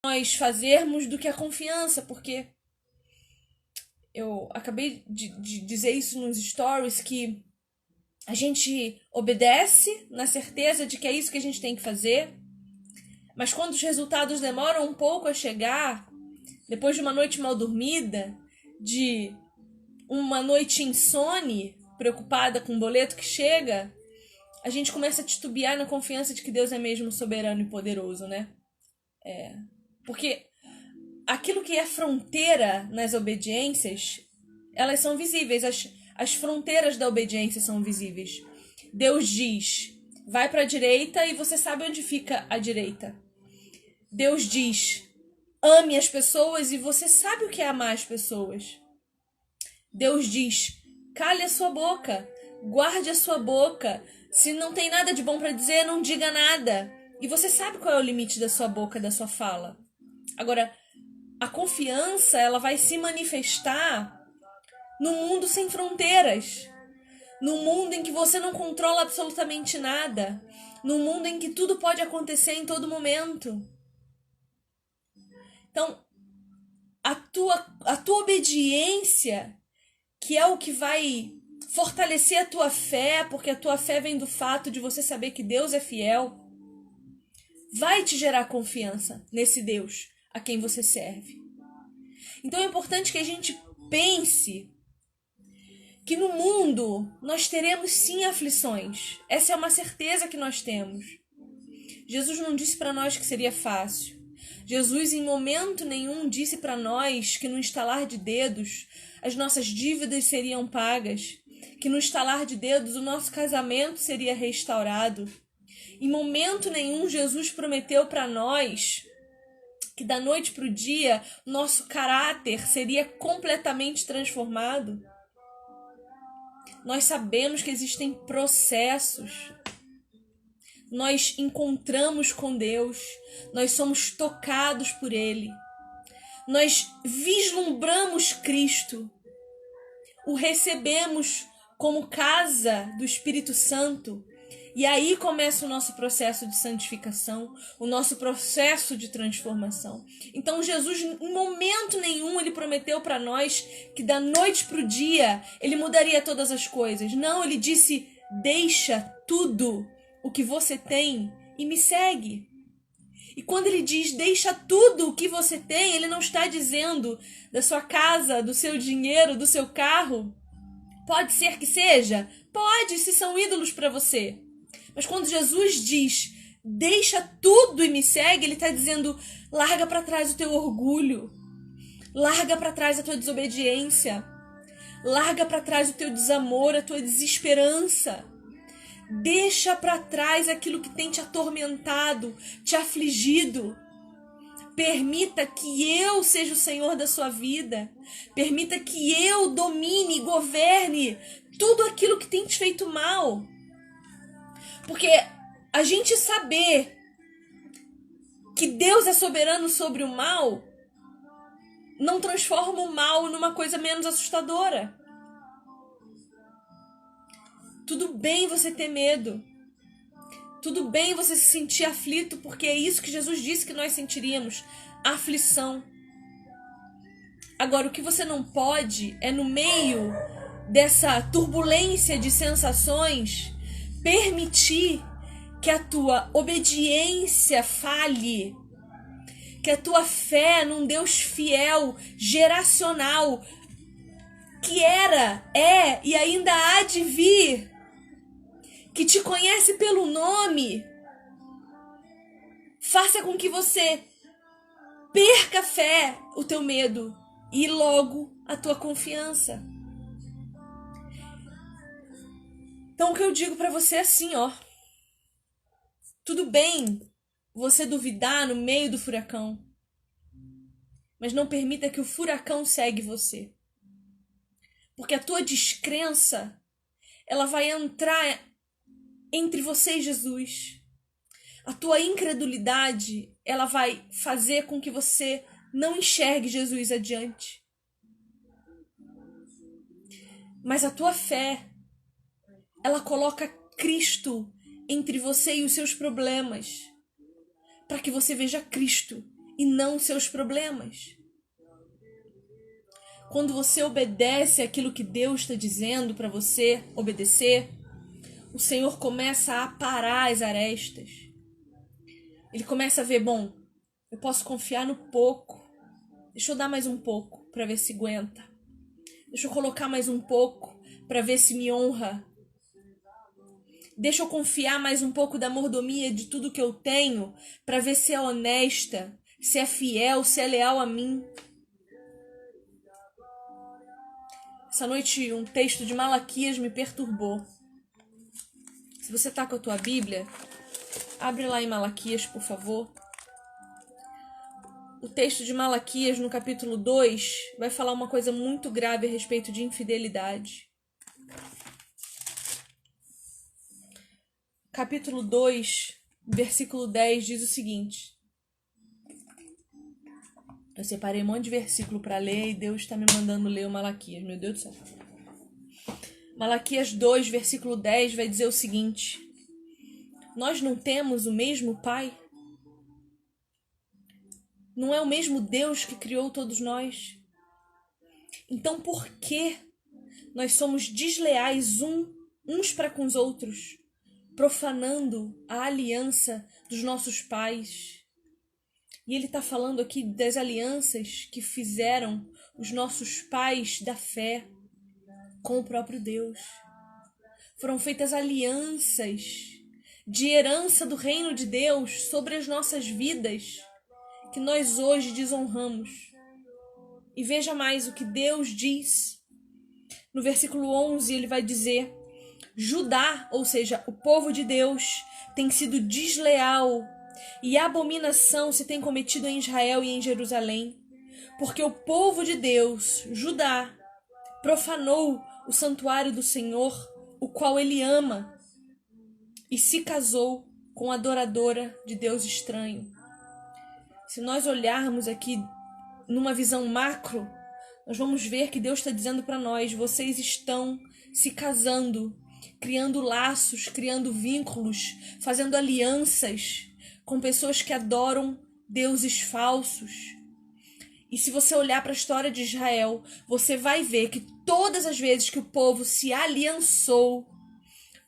nós fazermos do que a confiança, porque eu acabei de dizer isso nos stories, que a gente obedece na certeza de que é isso que a gente tem que fazer, mas quando os resultados demoram um pouco a chegar, depois de uma noite mal dormida, de uma noite insone, preocupada com o boleto que chega, a gente começa a titubear na confiança de que Deus é mesmo soberano e poderoso, né? Porque aquilo que é fronteira nas obediências, elas são visíveis. As fronteiras da obediência são visíveis. Deus diz, vai para a direita e você sabe onde fica a direita. Deus diz, ame as pessoas e você sabe o que é amar as pessoas. Deus diz, cale a sua boca, guarde a sua boca. Se não tem nada de bom para dizer, não diga nada. E você sabe qual é o limite da sua boca, da sua fala. Agora, a confiança, ela vai se manifestar no mundo sem fronteiras. No mundo em que você não controla absolutamente nada. No mundo em que tudo pode acontecer em todo momento. Então, a tua obediência, que é o que vai fortalecer a tua fé, porque a tua fé vem do fato de você saber que Deus é fiel, vai te gerar confiança nesse Deus a quem você serve. Então é importante que a gente pense que no mundo nós teremos sim aflições. Essa é uma certeza que nós temos. Jesus não disse para nós que seria fácil. Jesus em momento nenhum disse para nós que no estalar de dedos as nossas dívidas seriam pagas, que no estalar de dedos o nosso casamento seria restaurado. Em momento nenhum Jesus prometeu para nós que da noite para o dia nosso caráter seria completamente transformado. Nós sabemos que existem processos. Nós encontramos com Deus, nós somos tocados por Ele. Nós vislumbramos Cristo, o recebemos como casa do Espírito Santo. E aí começa o nosso processo de santificação, o nosso processo de transformação. Então Jesus, em momento nenhum, ele prometeu para nós que da noite para o dia ele mudaria todas as coisas. Não, ele disse, deixa tudo o que você tem e me segue. E quando ele diz, deixa tudo o que você tem, ele não está dizendo da sua casa, do seu dinheiro, do seu carro. Pode ser que seja? Pode, se são ídolos para você. Mas quando Jesus diz, deixa tudo e me segue, ele está dizendo, larga para trás o teu orgulho, larga para trás a tua desobediência, larga para trás o teu desamor, a tua desesperança. Deixa para trás aquilo que tem te atormentado, te afligido. Permita que eu seja o Senhor da sua vida. Permita que eu domine e governe tudo aquilo que tem te feito mal. Porque a gente saber que Deus é soberano sobre o mal não transforma o mal numa coisa menos assustadora. Tudo bem você ter medo. Tudo bem você se sentir aflito, porque é isso que Jesus disse que nós sentiríamos, aflição. Agora, o que você não pode é, no meio dessa turbulência de sensações, permitir que a tua obediência falhe, que a tua fé num Deus fiel, geracional, que era, é e ainda há de vir, que te conhece pelo nome, faça com que você perca a fé, o teu medo e logo a tua confiança. Então o que eu digo para você é assim, ó. Tudo bem você duvidar no meio do furacão, mas não permita que o furacão segue você. Porque a tua descrença, ela vai entrar entre você e Jesus. A tua incredulidade, ela vai fazer com que você não enxergue Jesus adiante. Mas a tua fé, ela coloca Cristo entre você e os seus problemas, para que você veja Cristo e não seus problemas. Quando você obedece aquilo que Deus está dizendo para você obedecer, o Senhor começa a aparar as arestas. Ele começa a ver, bom, eu posso confiar no pouco. Deixa eu dar mais um pouco para ver se aguenta. Deixa eu colocar mais um pouco para ver se me honra. Deixa eu confiar mais um pouco da mordomia de tudo que eu tenho para ver se é honesta, se é fiel, se é leal a mim. Essa noite um texto de Malaquias me perturbou. Se você está com a tua Bíblia, abre lá em Malaquias, por favor. O texto de Malaquias, no capítulo 2, vai falar uma coisa muito grave a respeito de infidelidade. Capítulo 2, versículo 10, diz o seguinte. Eu separei um monte de versículo para ler e Deus está me mandando ler o Malaquias. Meu Deus do céu. Malaquias 2, versículo 10 vai dizer o seguinte. Nós não temos o mesmo Pai? Não é o mesmo Deus que criou todos nós? Então por que nós somos desleais uns para com os outros, profanando a aliança dos nossos pais? E ele está falando aqui das alianças que fizeram os nossos pais da fé com o próprio Deus. Foram feitas alianças de herança do reino de Deus sobre as nossas vidas, que nós hoje desonramos. E veja mais o que Deus diz. No versículo 11 ele vai dizer: Judá, ou seja, o povo de Deus, tem sido desleal e abominação se tem cometido em Israel e em Jerusalém, porque o povo de Deus, Judá, profanou o santuário do Senhor, o qual ele ama, e se casou com a adoradora de Deus estranho. Se nós olharmos aqui numa visão macro, nós vamos ver que Deus está dizendo para nós: vocês estão se casando, criando laços, criando vínculos, fazendo alianças com pessoas que adoram deuses falsos. E se você olhar para a história de Israel, você vai ver que todas as vezes que o povo se aliançou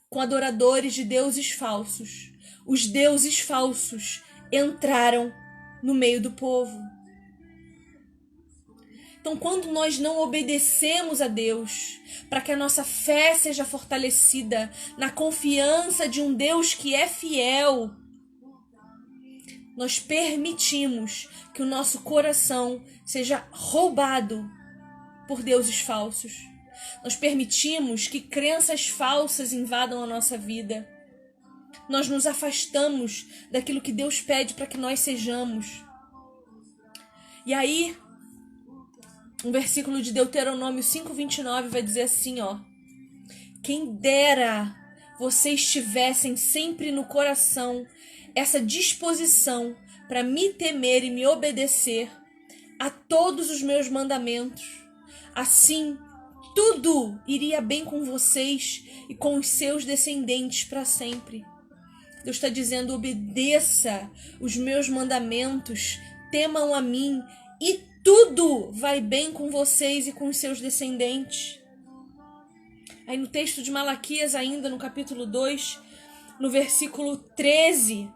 com adoradores de deuses falsos, os deuses falsos entraram no meio do povo. Então, quando nós não obedecemos a Deus, para que a nossa fé seja fortalecida na confiança de um Deus que é fiel, nós permitimos que o nosso coração seja roubado por deuses falsos. Nós permitimos que crenças falsas invadam a nossa vida. Nós nos afastamos daquilo que Deus pede para que nós sejamos. E aí, um versículo de Deuteronômio 5:29 vai dizer assim, ó: quem dera vocês tivessem sempre no coração essa disposição para me temer e me obedecer a todos os meus mandamentos. Assim, tudo iria bem com vocês e com os seus descendentes para sempre. Deus está dizendo: obedeça os meus mandamentos, temam a mim e tudo vai bem com vocês e com os seus descendentes. Aí no texto de Malaquias, ainda no capítulo 2, no versículo 13,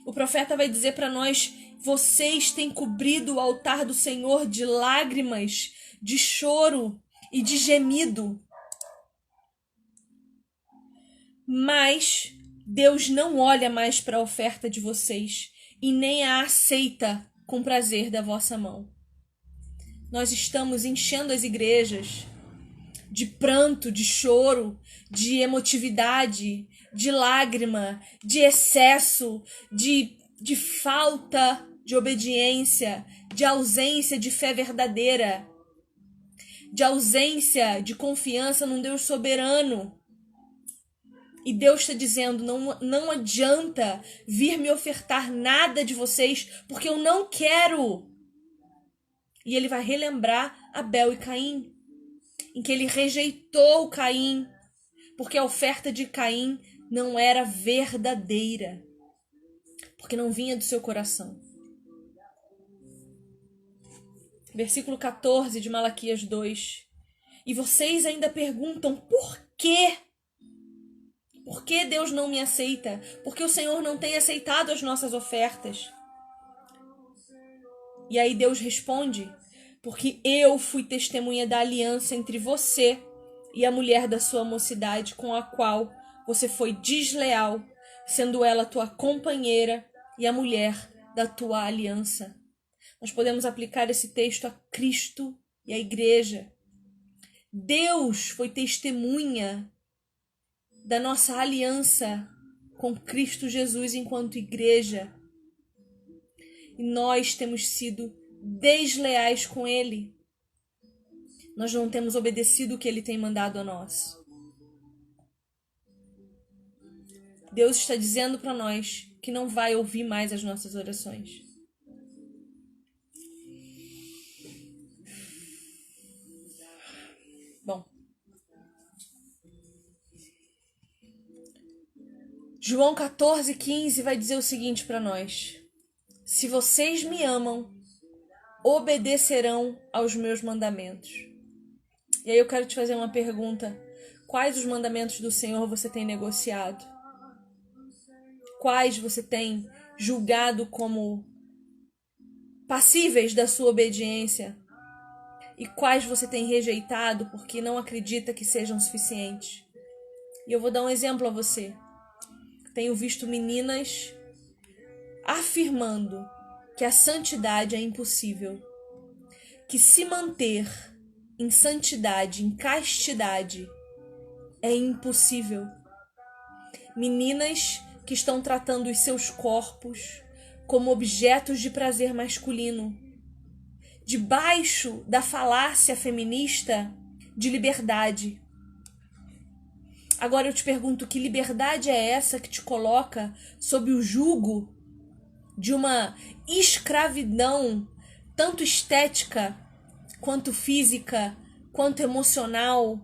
o profeta vai dizer para nós: vocês têm cobrido o altar do Senhor de lágrimas, de choro e de gemido. Mas Deus não olha mais para a oferta de vocês e nem a aceita com prazer da vossa mão. Nós estamos enchendo as igrejas de pranto, de choro, de emotividade, de lágrima, de excesso, de falta de obediência, de ausência de fé verdadeira, de ausência de confiança num Deus soberano. E Deus está dizendo: não adianta vir me ofertar nada de vocês, porque eu não quero. E ele vai relembrar Abel e Caim, em que ele rejeitou Caim, porque a oferta de Caim não era verdadeira, porque não vinha do seu coração. Versículo 14 de Malaquias 2. E vocês ainda perguntam por quê? Por que Deus não me aceita? Por que o Senhor não tem aceitado as nossas ofertas? E aí Deus responde: porque eu fui testemunha da aliança entre você e a mulher da sua mocidade, com a qual você foi desleal, sendo ela tua companheira e a mulher da tua aliança. Nós podemos aplicar esse texto a Cristo e à igreja. Deus foi testemunha da nossa aliança com Cristo Jesus enquanto igreja. E nós temos sido desleais com Ele. Nós não temos obedecido o que Ele tem mandado a nós. Deus está dizendo para nós que não vai ouvir mais as nossas orações. Bom, João 14,15 vai dizer o seguinte para nós: se vocês me amam, obedecerão aos meus mandamentos. E aí eu quero te fazer uma pergunta: quais os mandamentos do Senhor você tem negociado? Quais você tem julgado como passíveis da sua obediência? E quais você tem rejeitado porque não acredita que sejam suficientes? E eu vou dar um exemplo a você. Tenho visto meninas afirmando que a santidade é impossível, que se manter em santidade, em castidade, é impossível. Meninas que estão tratando os seus corpos como objetos de prazer masculino, debaixo da falácia feminista de liberdade. Agora eu te pergunto, que liberdade é essa que te coloca sob o jugo de uma escravidão, tanto estética, quanto física, quanto emocional?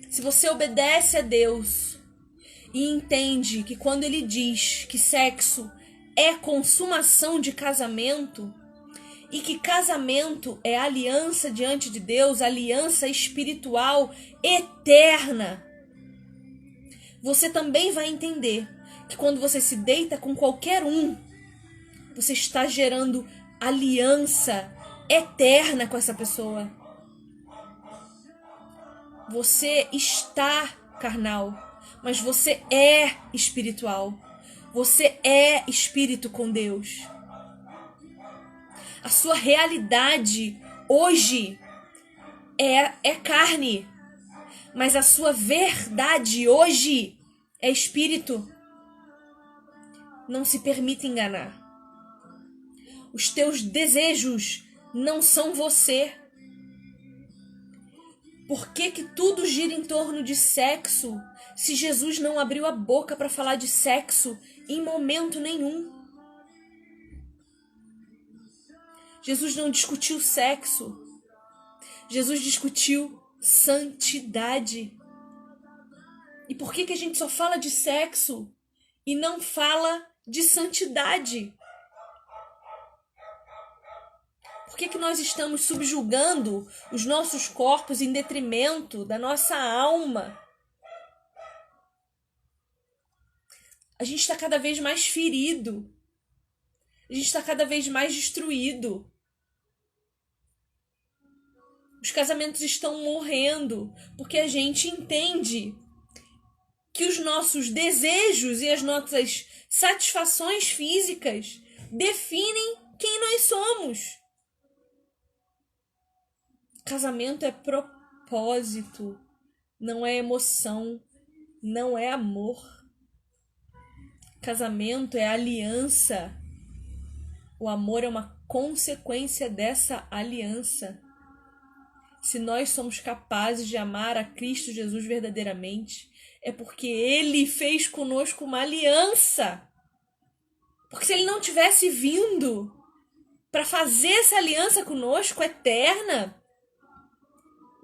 Se você obedece a Deus e entende que quando Ele diz que sexo é consumação de casamento, e que casamento é aliança diante de Deus, aliança espiritual eterna, você também vai entender que quando você se deita com qualquer um, você está gerando aliança eterna com essa pessoa. Você está carnal, mas você é espiritual. Você é espírito com Deus. A sua realidade hoje é carne, mas a sua verdade hoje é espírito. Não se permita enganar. Os teus desejos não são você. Por que tudo gira em torno de sexo, se Jesus não abriu a boca para falar de sexo em momento nenhum? Jesus não discutiu sexo. Jesus discutiu santidade. E por que a gente só fala de sexo e não fala de santidade? Por que nós estamos subjugando os nossos corpos em detrimento da nossa alma? A gente está cada vez mais ferido. A gente está cada vez mais destruído. Os casamentos estão morrendo porque a gente entende que os nossos desejos e as nossas satisfações físicas definem quem nós somos. Casamento é propósito, não é emoção, não é amor. Casamento é aliança. O amor é uma consequência dessa aliança. Se nós somos capazes de amar a Cristo Jesus verdadeiramente, é porque Ele fez conosco uma aliança. Porque se Ele não tivesse vindo para fazer essa aliança conosco eterna,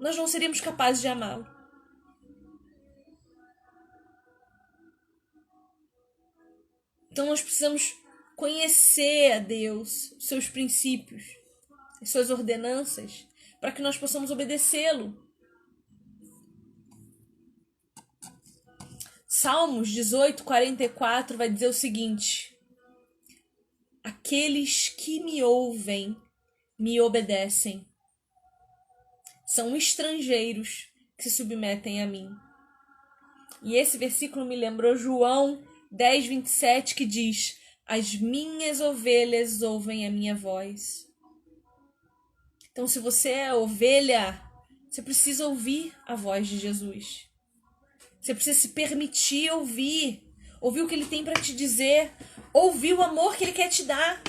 nós não seríamos capazes de amá-lo. Então nós precisamos conhecer a Deus, os seus princípios, as suas ordenanças, para que nós possamos obedecê-lo. Salmos 18:44 vai dizer o seguinte: aqueles que me ouvem me obedecem. São estrangeiros que se submetem a mim. E esse versículo me lembrou João 10:27, que diz: as minhas ovelhas ouvem a minha voz. Então, se você é ovelha, você precisa ouvir a voz de Jesus. Você precisa se permitir ouvir o que ele tem para te dizer, ouvir o amor que ele quer te dar,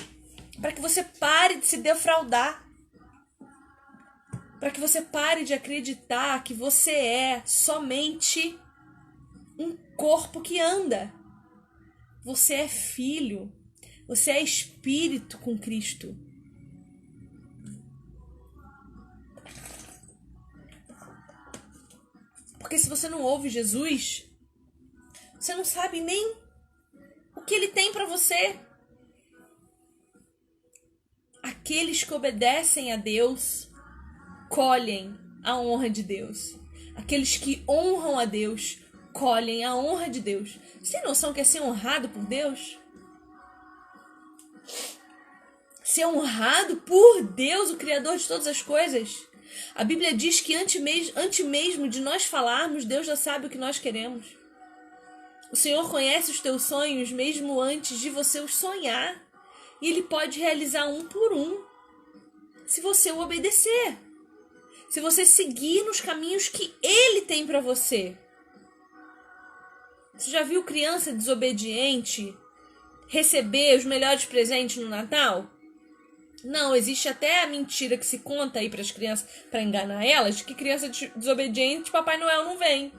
para que você pare de se defraudar, para que você pare de acreditar que você é somente um corpo que anda. Você é filho, você é espírito com Cristo. Porque se você não ouve Jesus, você não sabe nem o que ele tem para você. Aqueles que obedecem a Deus colhem a honra de Deus. Aqueles que honram a Deus colhem a honra de Deus. Você tem noção que é ser honrado por Deus? Ser honrado por Deus, o Criador de todas as coisas. A Bíblia diz que antes mesmo de nós falarmos, Deus já sabe o que nós queremos. O Senhor conhece os teus sonhos mesmo antes de você os sonhar. E Ele pode realizar um por um, se você o obedecer. Se você seguir nos caminhos que Ele tem para você. Você já viu criança desobediente receber os melhores presentes no Natal? Não, existe até a mentira que se conta aí para as crianças, para enganar elas, de que criança desobediente, Papai Noel não vem.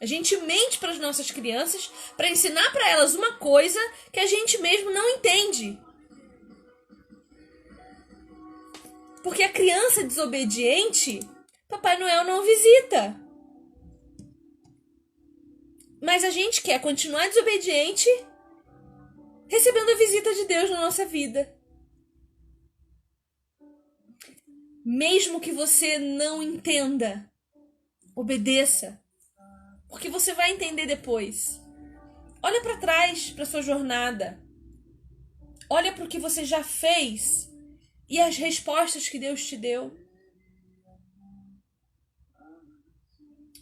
A gente mente para as nossas crianças para ensinar para elas uma coisa que a gente mesmo não entende. Porque a criança desobediente, Papai Noel não visita. Mas a gente quer continuar desobediente, recebendo a visita de Deus na nossa vida. Mesmo que você não entenda, obedeça. Porque você vai entender depois. Olha para trás, para sua jornada. Olha para o que você já fez e as respostas que Deus te deu.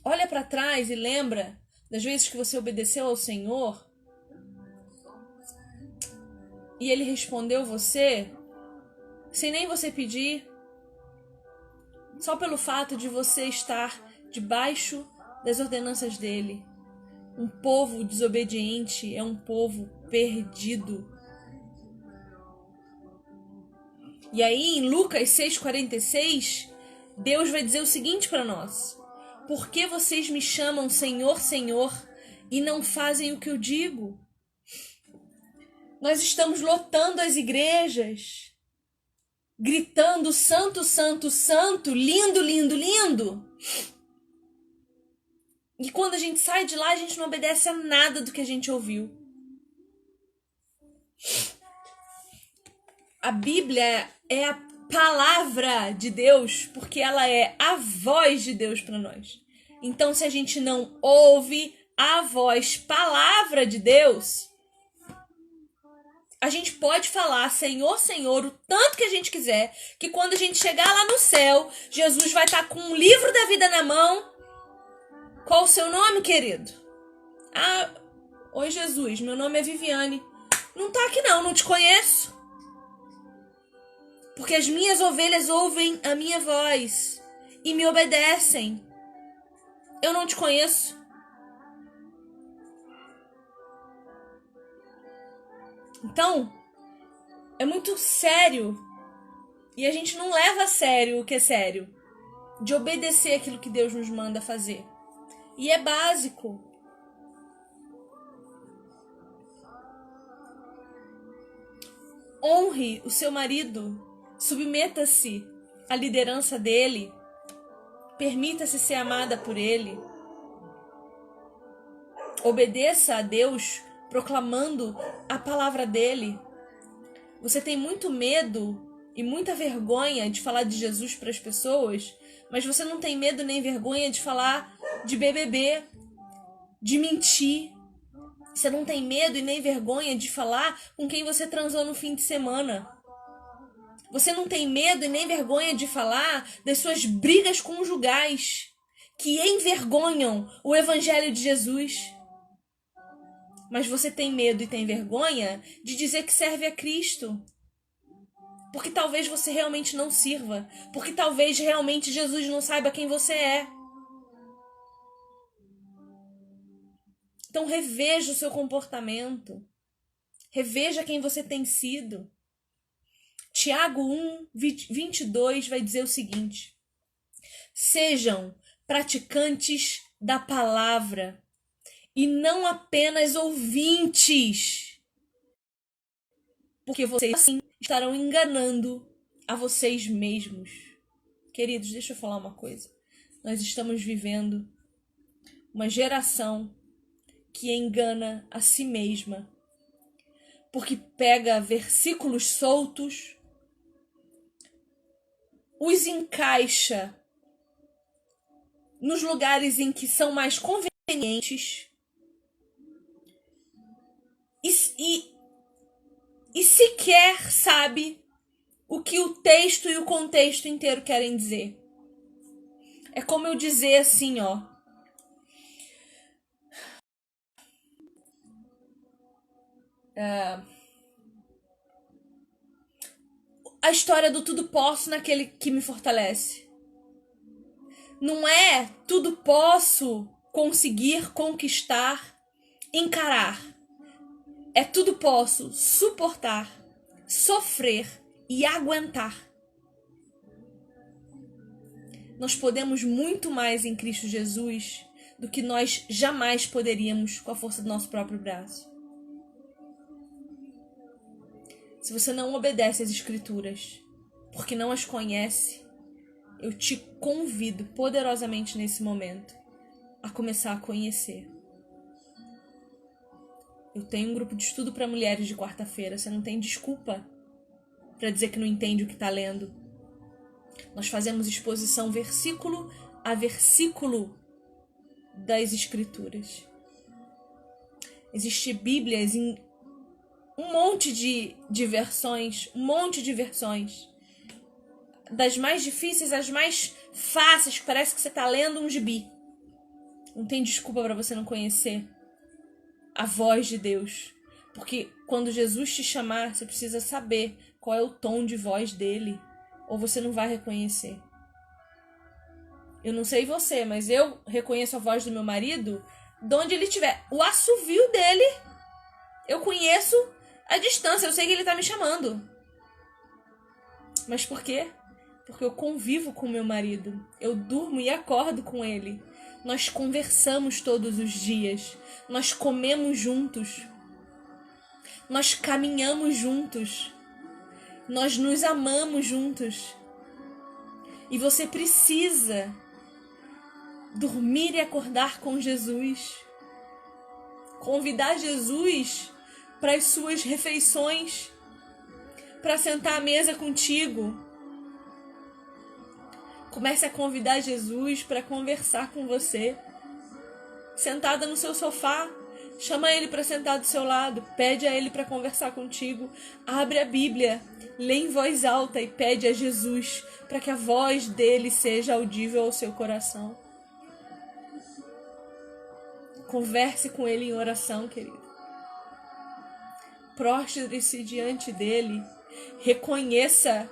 Olha para trás e lembra das vezes que você obedeceu ao Senhor e Ele respondeu você sem nem você pedir, só pelo fato de você estar debaixo das ordenanças dele. Um povo desobediente é um povo perdido. E aí em Lucas 6:46, Deus vai dizer o seguinte para nós: por que vocês me chamam Senhor, Senhor, e não fazem o que eu digo? Nós estamos lotando as igrejas, gritando santo, santo, santo, lindo, lindo, lindo. E quando a gente sai de lá, a gente não obedece a nada do que a gente ouviu. A Bíblia é a palavra de Deus, porque ela é a voz de Deus para nós. Então, se a gente não ouve a voz, palavra de Deus, a gente pode falar Senhor, Senhor, o tanto que a gente quiser, que quando a gente chegar lá no céu, Jesus vai estar com um livro da vida na mão. Qual o seu nome, querido? Ah, oi Jesus, meu nome é Viviane. Não tá aqui não te conheço. Porque as minhas ovelhas ouvem a minha voz e me obedecem. Eu não te conheço. Então, é muito sério. E a gente não leva a sério o que é sério. De obedecer aquilo que Deus nos manda fazer. E é básico. Honre o seu marido. Submeta-se à liderança dele. Permita-se ser amada por ele. Obedeça a Deus proclamando a palavra dele. Você tem muito medo e muita vergonha de falar de Jesus para as pessoas, mas você não tem medo nem vergonha de falar de BBB, de mentir. Você não tem medo e nem vergonha de falar com quem você transou no fim de semana. Você não tem medo e nem vergonha de falar das suas brigas conjugais que envergonham o Evangelho de Jesus. Mas você tem medo e tem vergonha de dizer que serve a Cristo. Porque talvez você realmente não sirva. Porque talvez realmente Jesus não saiba quem você é. Então reveja o seu comportamento. Reveja quem você tem sido. Tiago 1:22 vai dizer o seguinte: sejam praticantes da palavra e não apenas ouvintes, porque vocês assim estarão enganando a vocês mesmos. Queridos, deixa eu falar uma coisa. Nós estamos vivendo uma geração que engana a si mesma, porque pega versículos soltos, os encaixa nos lugares em que são mais convenientes e sequer sabe o que o texto e o contexto inteiro querem dizer. É como eu dizer assim, ó. A história do tudo posso naquele que me fortalece. Não é tudo posso conseguir, conquistar, encarar. É tudo posso suportar, sofrer e aguentar. Nós podemos muito mais em Cristo Jesus do que nós jamais poderíamos com a força do nosso próprio braço. Se você não obedece às Escrituras, porque não as conhece, eu te convido poderosamente nesse momento a começar a conhecer. Eu tenho um grupo de estudo para mulheres de quarta-feira. Você não tem desculpa para dizer que não entende o que está lendo. Nós fazemos exposição versículo a versículo das Escrituras. Existem Bíblias em um monte de versões, das mais difíceis às mais fáceis, que parece que você está lendo um gibi. Não tem desculpa para você não conhecer a voz de Deus. Porque quando Jesus te chamar, você precisa saber qual é o tom de voz dele, ou você não vai reconhecer. Eu não sei você, mas eu reconheço a voz do meu marido de onde ele estiver. O assovio dele, eu conheço a distância, eu sei que ele está me chamando. Mas por quê? Porque eu convivo com meu marido. Eu durmo e acordo com ele. Nós conversamos todos os dias. Nós comemos juntos. Nós caminhamos juntos. Nós nos amamos juntos. E você precisa dormir e acordar com Jesus. Convidar Jesus para as suas refeições, para sentar à mesa contigo. Comece a convidar Jesus para conversar com você. Sentada no seu sofá, chama ele para sentar do seu lado, pede a ele para conversar contigo. Abre a Bíblia, lê em voz alta e pede a Jesus para que a voz dele seja audível ao seu coração. Converse com ele em oração, querido. Prostre-se diante dele. Reconheça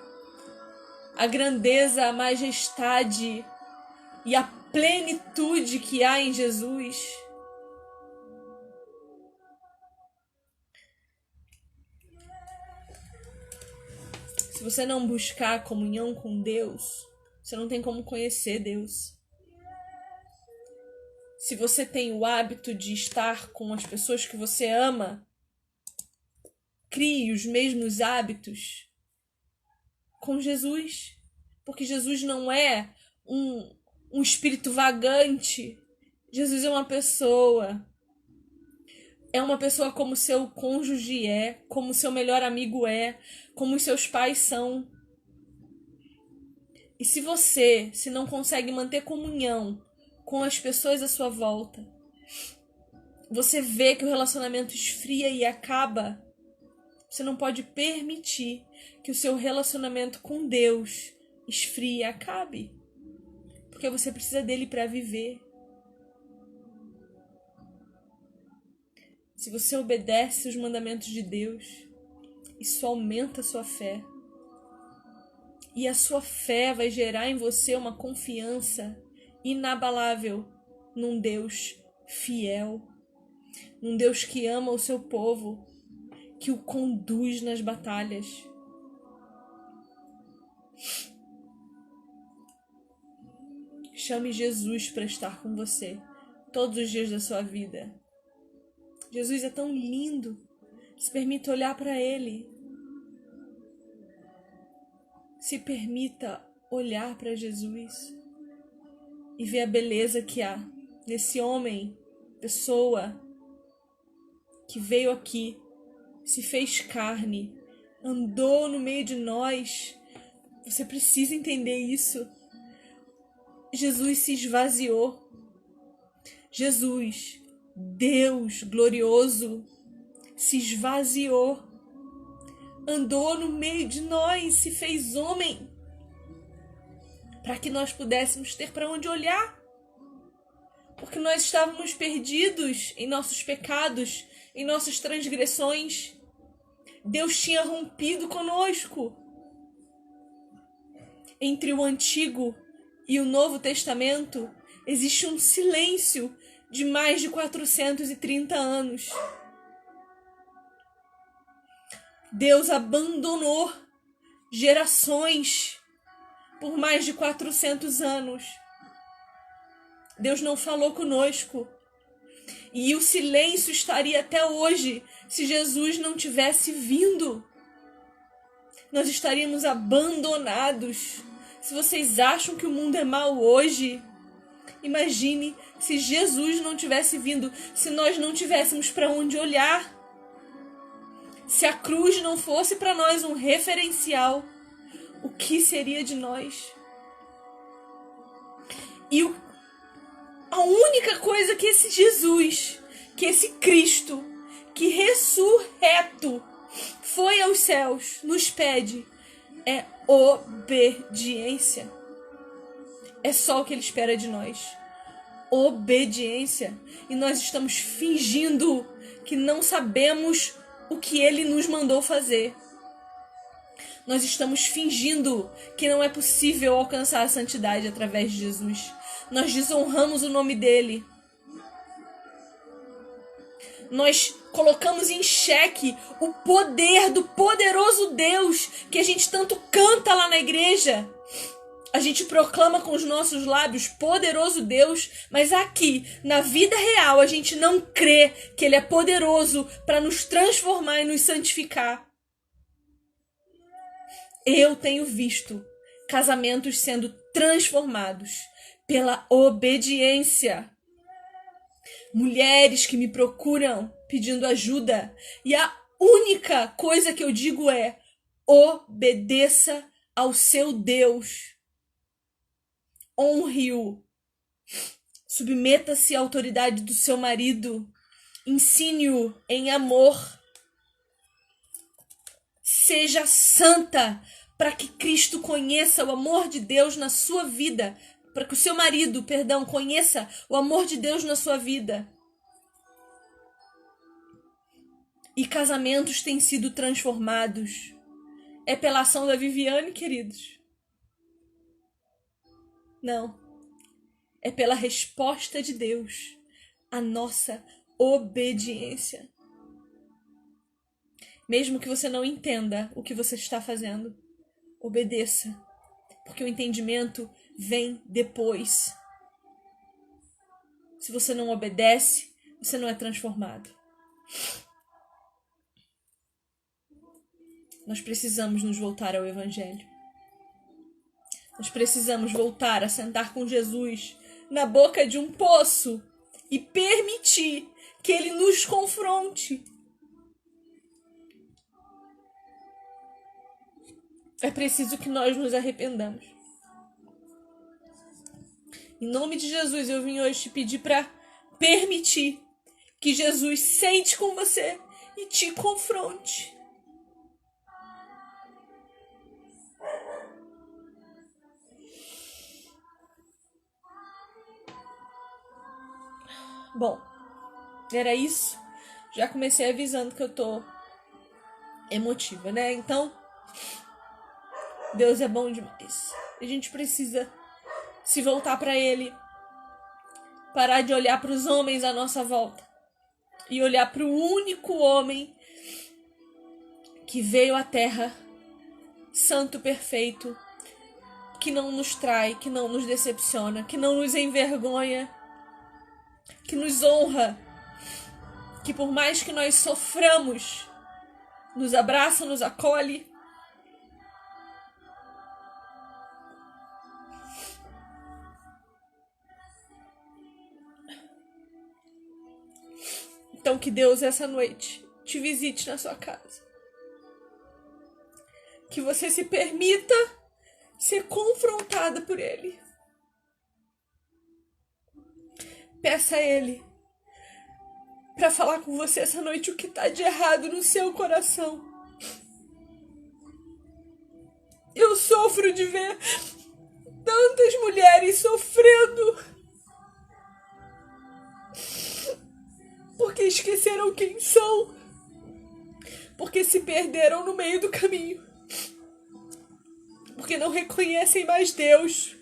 a grandeza, a majestade e a plenitude que há em Jesus. Se você não buscar comunhão com Deus, você não tem como conhecer Deus. Se você tem o hábito de estar com as pessoas que você ama, crie os mesmos hábitos com Jesus. Porque Jesus não é um espírito vagante. Jesus é uma pessoa. é uma pessoa como seu cônjuge é, como seu melhor amigo é, como os seus pais são. E se não consegue manter comunhão com as pessoas à sua volta, você vê que o relacionamento esfria e acaba, você não pode permitir que o seu relacionamento com Deus esfrie e acabe. Porque você precisa dele para viver. Se você obedece os mandamentos de Deus, isso aumenta a sua fé. E a sua fé vai gerar em você uma confiança inabalável num Deus fiel, num Deus que ama o seu povo, que o conduz nas batalhas. Chame Jesus para estar com você todos os dias da sua vida. Jesus é tão lindo. Se permita olhar para Ele. Se permita olhar para Jesus e ver a beleza que há nesse homem, pessoa que veio aqui, se fez carne, andou no meio de nós. Você precisa entender isso. Jesus se esvaziou. Jesus, Deus glorioso, se esvaziou. Andou no meio de nós, se fez homem, para que nós pudéssemos ter para onde olhar. Porque nós estávamos perdidos em nossos pecados, em nossas transgressões. Deus tinha rompido conosco. Entre o Antigo e o Novo Testamento, existe um silêncio de mais de 430 anos. Deus abandonou gerações por mais de 400 anos. Deus não falou conosco. E o silêncio estaria até hoje se Jesus não tivesse vindo. Nós estaríamos abandonados. Se vocês acham que o mundo é mau hoje, imagine se Jesus não tivesse vindo, se nós não tivéssemos para onde olhar, se a cruz não fosse para nós um referencial, o que seria de nós? E a única coisa que esse Jesus, que esse Cristo, que ressurreto foi aos céus, nos pede é obediência. É só o que Ele espera de nós. Obediência. E nós estamos fingindo que não sabemos o que Ele nos mandou fazer. Nós estamos fingindo que não é possível alcançar a santidade através de Jesus. Nós desonramos o nome dEle. Nós colocamos em xeque o poder do poderoso Deus que a gente tanto canta lá na igreja. A gente proclama com os nossos lábios poderoso Deus, mas aqui, na vida real, a gente não crê que Ele é poderoso para nos transformar e nos santificar. Eu tenho visto casamentos sendo transformados pela obediência. Mulheres que me procuram pedindo ajuda. E a única coisa que eu digo é: obedeça ao seu Deus. Honre-o. Submeta-se à autoridade do seu marido. Ensine-o em amor. Seja santa para que Cristo conheça o amor de Deus na sua vida. Para que o seu marido, conheça o amor de Deus na sua vida. E casamentos têm sido transformados. É pela ação da Viviane, queridos? Não. É pela resposta de Deus à nossa obediência. Mesmo que você não entenda o que você está fazendo, obedeça. Porque o entendimento vem depois. Se você não obedece, você não é transformado. Nós precisamos nos voltar ao Evangelho. Nós precisamos voltar a sentar com Jesus na boca de um poço e permitir que Ele nos confronte. É preciso que nós nos arrependamos. Em nome de Jesus, eu vim hoje te pedir para permitir que Jesus sente com você e te confronte. Bom, era isso. Já comecei avisando que eu tô emotiva, né? Então, Deus é bom demais. A gente precisa se voltar para Ele, parar de olhar para os homens à nossa volta e olhar para o único homem que veio à Terra, santo, perfeito, que não nos trai, que não nos decepciona, que não nos envergonha, que nos honra, que por mais que nós soframos, nos abraça, nos acolhe. Então que Deus essa noite te visite na sua casa. Que você se permita ser confrontada por Ele. Peça a Ele para falar com você essa noite o que está de errado no seu coração. Eu sofro de ver tantas mulheres sofrendo porque esqueceram quem são, porque se perderam no meio do caminho, porque não reconhecem mais Deus,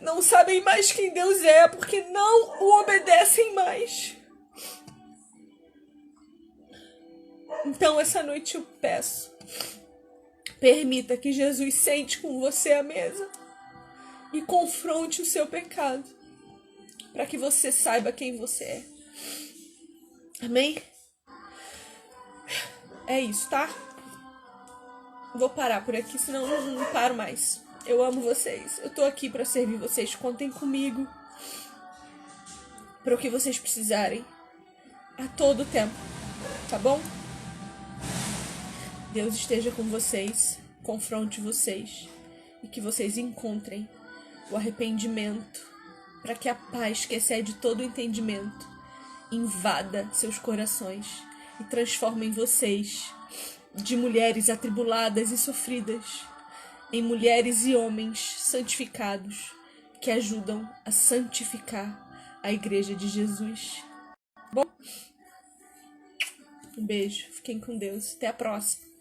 não sabem mais quem Deus é, porque não o obedecem mais. Então essa noite eu peço, permita que Jesus sente com você à mesa e confronte o seu pecado, para que você saiba quem você é. Amém? É isso, tá? Vou parar por aqui, senão eu não paro mais. Eu amo vocês. Eu tô aqui pra servir vocês. Contem comigo para o que vocês precisarem a todo tempo, tá bom? Deus esteja com vocês, confronte vocês e que vocês encontrem o arrependimento para que a paz que excede todo o entendimento invada seus corações e transforme vocês de mulheres atribuladas e sofridas em mulheres e homens santificados que ajudam a santificar a Igreja de Jesus. Bom, um beijo, fiquem com Deus, até a próxima.